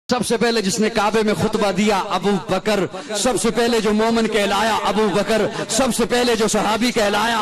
سب سے پہلے جس نے کعبے میں خطبہ دیا ابو بکر، سب سے پہلے جو مومن کہلایا ابو بکر، سب سے پہلے جو صحابی کہلایا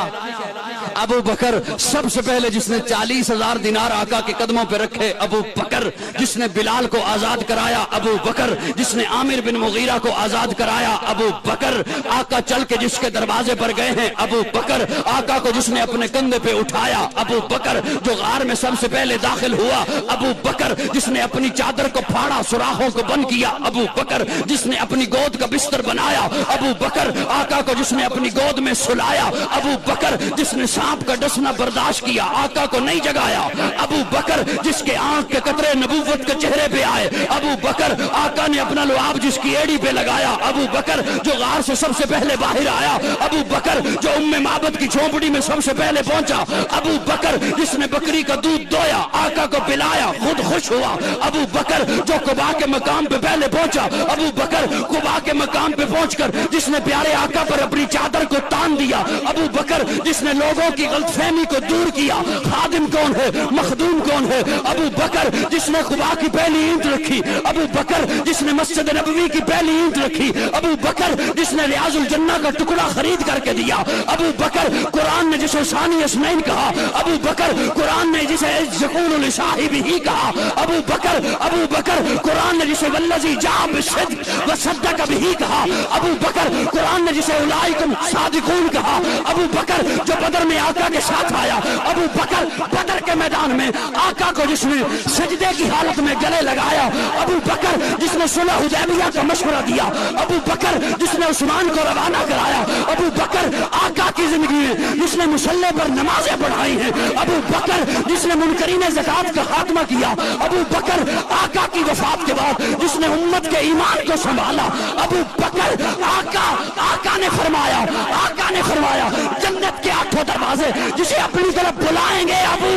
ابو بکر، سب سے پہلے جس نے 40,000 دینار آقا کے قدموں پہ رکھے ابو بکر، جس نے بلال کو آزاد کرایا ابو بکر، جس نے عامر بن مغیرہ کو آزاد کرایا ابو بکر، آقا چل کے جس کے دروازے پر گئے ہیں ابو بکر، آقا کو جس نے اپنے کندھے پہ اٹھایا ابو بکر، جو غار میں سب سے پہلے داخل ہوا ابو بکر، جس نے اپنی چادر کو پھاڑا سوراخوں کو بند کیا ابو بکر، جس نے اپنی گود کا بستر بنایا ابو بکر، آقا کو جس نے اپنی گود میں سلایا ابو بکر، جس نے سانپ کا ڈسنا برداشت کیا آقا کو نہیں جگایا ابو بکر، جس کے آنکھ کے قطرے نبوت کے چہرے پہ آئے ابو بکر، آقا نے اپنا لعاب جس کی ایڑی پہ لگایا ابو بکر، جو غار سے سب سے پہلے باہر آیا ابو بکر، جو ام معبد کی جھونپڑی میں سب سے پہلے پہنچا ابو بکر، جس نے بکری کا دودھ دویا آقا کو پلایا خود خوش ہوا ابو بکر، جو قباء کے مقام پہ پہلے پہنچا ابو بکر، قباء کے مقام پہ پہنچ کر جس نے پیارے آقا پر اپنی چادر کو تان دیا ابو بکر، جس نے لوگوں کی غلط فہمی کو دور کیا خادم کون ہے مخدوم کون ہے ابو بکر، جس نے قباء کی پہلی اینٹ رکھی ابو بکر، جس نے مسجد نبوی کی پہلی اینٹ رکھی ابو بکر، جس نے ریاض الجنہ کا ٹکڑا خرید کر کے دیا ابو بکر، قرآن نے جسے ثانی اسنین کہا ابو بکر، قرآن نے جسے یقول لصاحبہ کہا ابو بکر، قرآن نے جسے والذی جاء بالصدق وصدق بہ کہا ابو بکر، قرآن نے جسے اولئک صادقون کہا ابو بکر، جو بدر میں آقا کے ساتھ آیا ابو بکر، بدر کے میدان میں آقا کو جس نے سجدے کی حالت میں گلے لگایا ابو بکر، جس نے صلح حدیبیہ کا مشورہ دیا ابو بکر، جس نے عثمان کو روانہ کرایا ابو بکر، آقا کی زندگی میں جس نے مصلی پر نمازیں پڑھائی ہیں ابو بکر، جس نے منکرین زکوٰۃ کا خاتمہ کیا ابو بکر، آقا کی وفات کے بعد جس نے امت کے ایمان کو سنبھالا ابو بکر، آقا نے فرمایا جنت کے 8 دروازے جسے اپنی طرف بلائیں گے ابو